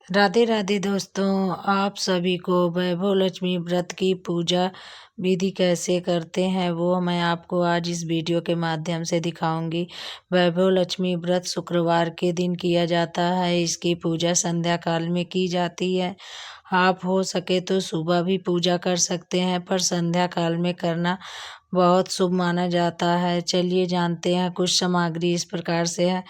राधे राधे दोस्तों, आप सभी को वैभव लक्ष्मी व्रत की पूजा विधि कैसे करते हैं वो मैं आपको आज इस वीडियो के माध्यम से दिखाऊंगी। वैभव लक्ष्मी व्रत शुक्रवार के दिन किया जाता है। इसकी पूजा संध्या काल में की जाती है। आप हो सके तो सुबह भी पूजा कर सकते हैं, पर संध्या काल में करना बहुत शुभ माना जाता है। चलिए जानते हैं। कुछ सामग्री इस प्रकार से है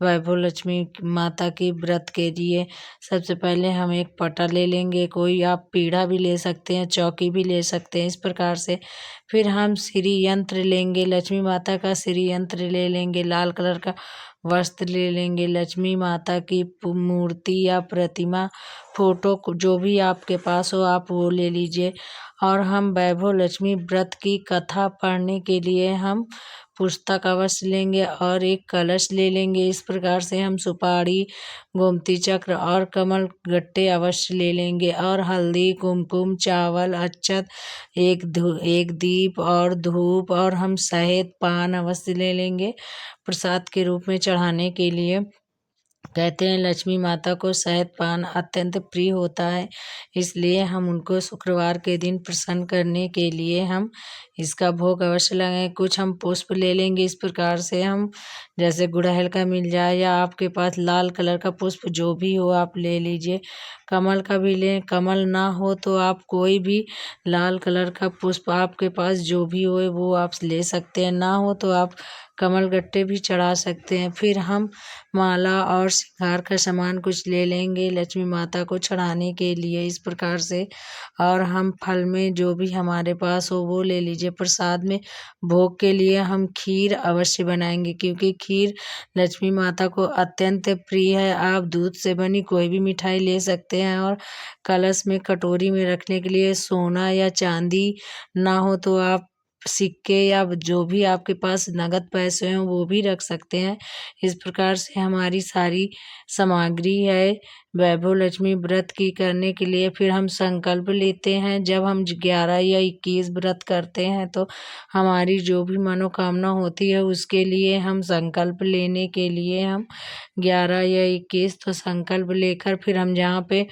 वैभव लक्ष्मी माता की व्रत के लिए। सबसे पहले हम एक पटा ले लेंगे, कोई आप पीढ़ा भी ले सकते हैं, चौकी भी ले सकते हैं, इस प्रकार से। फिर हम श्री यंत्र लेंगे, लक्ष्मी माता का श्री यंत्र ले लेंगे, लाल कलर का वस्त्र ले लेंगे, लक्ष्मी माता की मूर्ति या प्रतिमा फोटो जो भी आपके पास हो आप वो ले लीजिए। और हम वैभव लक्ष्मी व्रत की कथा पढ़ने के लिए हम पुस्तक अवश्य लेंगे और एक कलश ले लेंगे। इस प्रकार से हम सुपारी, गोमती चक्र और कमल गट्टे अवश्य ले लेंगे। और हल्दी, कुमकुम, चावल, अक्षत, एक दीप और धूप, और हम शहद पान अवश्य ले लेंगे प्रसाद के रूप में चढ़ाने के लिए। कहते हैं लक्ष्मी माता को शहद पान अत्यंत प्रिय होता है, इसलिए हम उनको शुक्रवार के दिन प्रसन्न करने के लिए हम इसका भोग अवश्य लगाएं। कुछ हम पुष्प ले लेंगे। इस प्रकार से हम जैसे गुड़हल का मिल जाए या आपके पास लाल कलर का पुष्प जो भी हो आप ले लीजिए। कमल का भी लें, कमल ना हो तो आप कोई भी लाल कलर का पुष्प आपके पास जो भी हो वो आप ले सकते हैं, ना हो तो आप कमल गट्टे भी चढ़ा सकते हैं। फिर हम माला और श्रृंगार का सामान कुछ ले लेंगे लक्ष्मी माता को चढ़ाने के लिए, इस प्रकार से। और हम फल में जो भी हमारे पास हो वो ले लीजिए। प्रसाद में भोग के लिए हम खीर अवश्य बनाएंगे, क्योंकि खीर लक्ष्मी माता को अत्यंत प्रिय है। आप दूध से बनी कोई भी मिठाई ले सकते हैं। और कलश में कटोरी में रखने के लिए सोना या चांदी ना हो तो आप सिक्के या जो भी आपके पास नगद पैसे हैं वो भी रख सकते हैं। इस प्रकार से हमारी सारी सामग्री है वैभव लक्ष्मी व्रत की करने के लिए। फिर हम संकल्प लेते हैं। जब हम 11 या 21 व्रत करते हैं तो हमारी जो भी मनोकामना होती है उसके लिए हम संकल्प लेने के लिए हम 11 या 21 तो संकल्प लेकर फिर हम जहाँ पे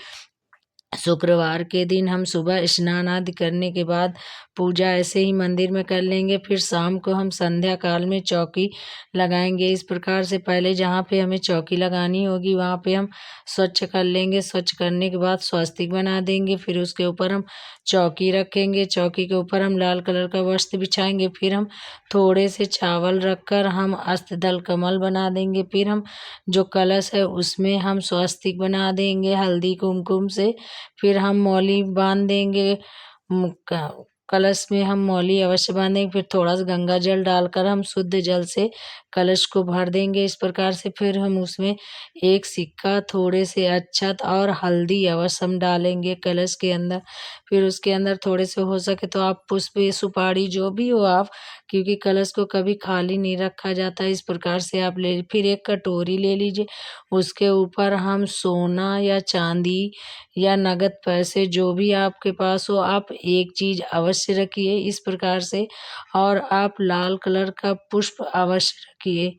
शुक्रवार के दिन हम सुबह स्नान आदि करने के बाद पूजा ऐसे ही मंदिर में कर लेंगे। फिर शाम को हम संध्या काल में चौकी लगाएंगे। इस प्रकार से पहले जहाँ पे हमें चौकी लगानी होगी वहाँ पे हम स्वच्छ कर लेंगे। स्वच्छ करने के बाद स्वस्तिक बना देंगे। फिर उसके ऊपर हम चौकी रखेंगे। चौकी के ऊपर हम लाल कलर का वस्त्र बिछाएंगे। फिर हम थोड़े से चावल रखकर हम अष्टदल कमल बना देंगे। फिर हम जो कलश है उसमें हम स्वस्तिक बना देंगे हल्दी कुमकुम से। फिर हम मौली बांध देंगे। कलश में हम मौली अवश्य बांधेंगे। फिर थोड़ा सा गंगा जल डालकर हम शुद्ध जल से कलश को भर देंगे। इस प्रकार से फिर हम उसमें एक सिक्का, थोड़े से अक्षत और हल्दी अवश्य हम डालेंगे कलश के अंदर। फिर उसके अंदर थोड़े से हो सके तो आप पुष्प, सुपारी जो भी हो आप, क्योंकि कलश को कभी खाली नहीं रखा जाता। इस प्रकार से आप ले फिर एक कटोरी ले लीजिए। उसके ऊपर हम सोना या चांदी या नगद पैसे जो भी आपके पास हो आप एक चीज अवश्य रखिए इस प्रकार से। और आप लाल कलर का पुष्प अवश्य रखिए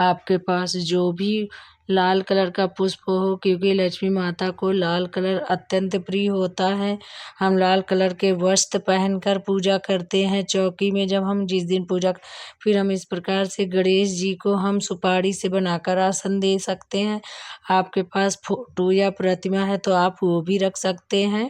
आपके पास जो भी लाल कलर का पुष्प हो, क्योंकि लक्ष्मी माता को लाल कलर अत्यंत प्रिय होता है। हम लाल कलर के वस्त्र पहनकर पूजा करते हैं चौकी में जब हम जिस दिन पूजा। फिर हम इस प्रकार से गणेश जी को हम सुपारी से बनाकर आसन दे सकते हैं। आपके पास फोटो या प्रतिमा है तो आप वो भी रख सकते हैं।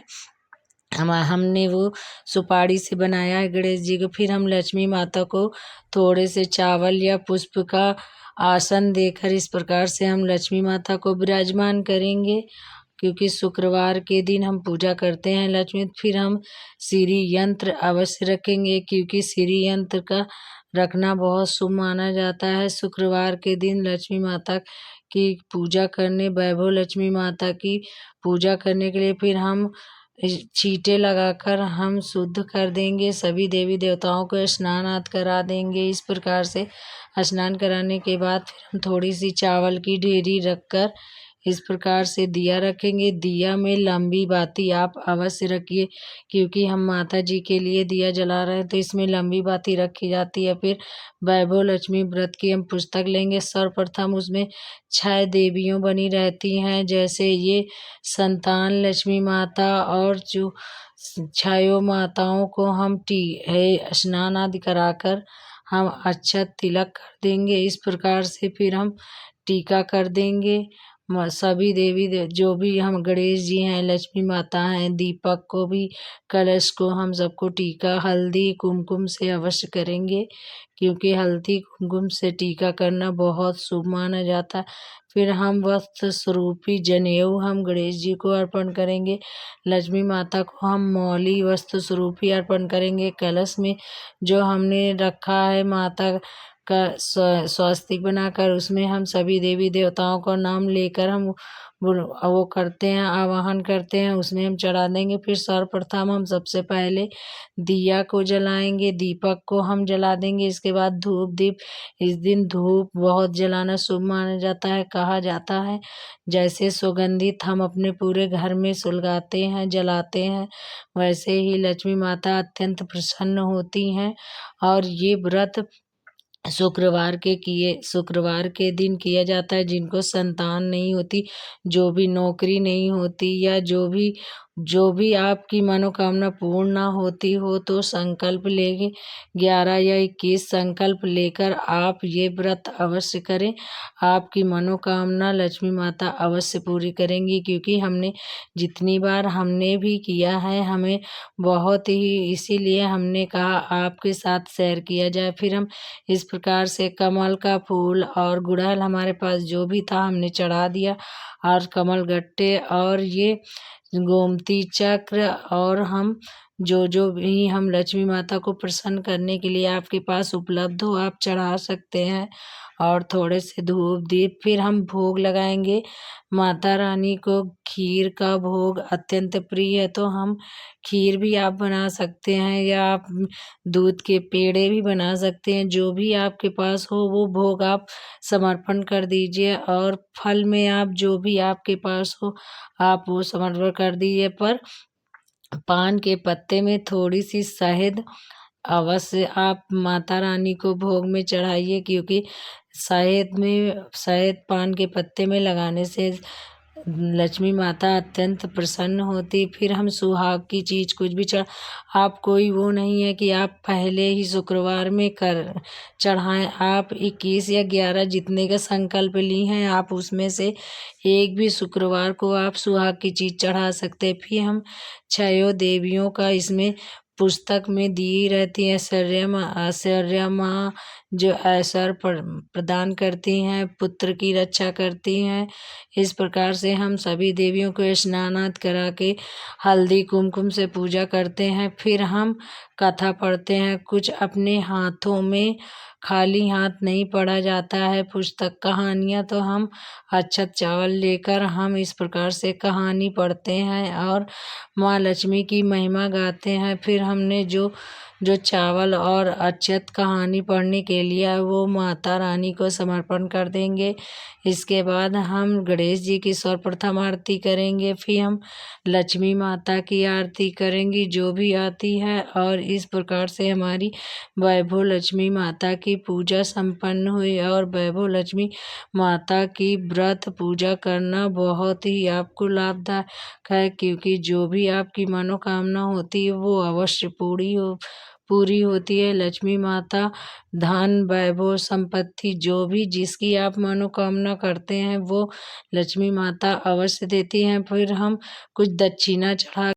हमने वो सुपारी से बनाया है गणेश जी को। फिर हम लक्ष्मी माता को थोड़े से चावल या पुष्प का आसन देकर इस प्रकार से हम लक्ष्मी माता को विराजमान करेंगे, क्योंकि शुक्रवार के दिन हम पूजा करते हैं लक्ष्मी। फिर हम श्री यंत्र अवश्य रखेंगे, क्योंकि श्री यंत्र का रखना बहुत शुभ माना जाता है। शुक्रवार के दिन लक्ष्मी माता की पूजा करने, वैभव लक्ष्मी माता की पूजा करने के लिए फिर हम छींटे लगाकर हम शुद्ध कर देंगे। सभी देवी देवताओं को स्नान आदि करा देंगे। इस प्रकार से स्नान कराने के बाद फिर हम थोड़ी सी चावल की ढेरी रखकर इस प्रकार से दिया रखेंगे। दिया में लंबी बाती आप अवश्य रखिए, क्योंकि हम माता जी के लिए दिया जला रहे हैं तो इसमें लंबी बाती रखी जाती है। फिर वैभव लक्ष्मी व्रत की हम पुस्तक लेंगे। सर्वप्रथम उसमें 6 देवियों बनी रहती हैं, जैसे ये संतान लक्ष्मी माता और जो 6 माताओं को हम स्नान आदि कराकर हम अक्षत तिलक कर देंगे। इस प्रकार से फिर हम टीका कर देंगे। सभी जो भी हम गणेश जी हैं, लक्ष्मी माता हैं, दीपक को भी, कलश को, हम सबको टीका हल्दी कुमकुम से अवश्य करेंगे, क्योंकि हल्दी कुमकुम से टीका करना बहुत शुभ माना जाता है। फिर हम वस्त्र स्वरूपी जनेऊ हम गणेश जी को अर्पण करेंगे। लक्ष्मी माता को हम मौली वस्त्र स्वरूपी अर्पण करेंगे। कलश में जो हमने रखा है माता का स्वस्तिक बनाकर, उसमें हम सभी देवी देवताओं का नाम लेकर हम वो करते हैं, आवाहन करते हैं, उसमें हम चढ़ा देंगे। फिर सर्वप्रथम हम सबसे पहले दिया को जलाएंगे, दीपक को हम जला देंगे। इसके बाद धूप दीप, इस दिन धूप बहुत जलाना शुभ माना जाता है। कहा जाता है जैसे सुगंधित हम अपने पूरे घर में सुलगाते हैं, जलाते हैं, वैसे ही लक्ष्मी माता अत्यंत प्रसन्न होती हैं। और ये व्रत शुक्रवार के दिन किया जाता है। जिनको संतान नहीं होती, जो भी नौकरी नहीं होती, या जो भी आपकी मनोकामना पूर्ण ना होती हो, तो संकल्प लेंगे 11 या 21 संकल्प लेकर आप ये व्रत अवश्य करें। आपकी मनोकामना लक्ष्मी माता अवश्य पूरी करेंगी, क्योंकि हमने जितनी बार हमने भी किया है, हमें बहुत ही, इसीलिए हमने कहा आपके साथ शेयर किया जाए। फिर हम इस प्रकार से कमल का फूल और गुड़हल हमारे पास जो भी था हमने चढ़ा दिया, और कमल गट्टे और ये गोमती चक्र, और हम जो भी हम लक्ष्मी माता को प्रसन्न करने के लिए आपके पास उपलब्ध हो आप चढ़ा सकते हैं। और थोड़े से धूप दीप, फिर हम भोग लगाएंगे। माता रानी को खीर का भोग अत्यंत प्रिय है, तो हम खीर भी आप बना सकते हैं, या आप दूध के पेड़े भी बना सकते हैं। जो भी आपके पास हो वो भोग आप समर्पण कर दीजिए। और फल में आप जो भी आपके पास हो आप वो समर्पण कर दीजिए। पर पान के पत्ते में थोड़ी सी शहद अवश्य आप माता रानी को भोग में चढ़ाइए, क्योंकि शहद पान के पत्ते में लगाने से लक्ष्मी माता अत्यंत प्रसन्न होती। फिर हम सुहाग की चीज कुछ भी आप कोई वो नहीं है कि आप पहले ही शुक्रवार में चढ़ाएं। आप 21 या 11 जितने का संकल्प ली हैं, आप उसमें से एक भी शुक्रवार को आप सुहाग की चीज चढ़ा सकते हैं। फिर हम 6 देवियों का इसमें पुस्तक में दी रहती है। ऐश्वर्या माँ जो ऐश्वर्य प्रदान करती हैं, पुत्र की रक्षा करती हैं। इस प्रकार से हम सभी देवियों को स्नानात करा के हल्दी कुमकुम से पूजा करते हैं। फिर हम कथा पढ़ते हैं। कुछ अपने हाथों में खाली हाथ नहीं पढ़ा जाता है पुस्तक कहानियाँ, तो हम अक्षत चावल लेकर हम इस प्रकार से कहानी पढ़ते हैं और माँ लक्ष्मी की महिमा गाते हैं। फिर हमने जो चावल और अक्षत कहानी पढ़ने के लिए वो माता रानी को समर्पण कर देंगे। इसके बाद हम गणेश जी की सर्वप्रथम आरती करेंगे। फिर हम लक्ष्मी माता की आरती करेंगे जो भी आती है, और इस प्रकार से हमारी वैभव लक्ष्मी माता की पूजा संपन्न हुई। और वैभव लक्ष्मी माता की व्रत पूजा करना बहुत ही आपको लाभदायक है, क्योंकि जो भी आपकी मनोकामना होती है वो अवश्य पूरी होती है। लक्ष्मी माता धन वैभव संपत्ति जो भी जिसकी आप मनोकामना करते हैं वो लक्ष्मी माता अवश्य देती हैं। फिर हम कुछ दक्षिणा चढ़ा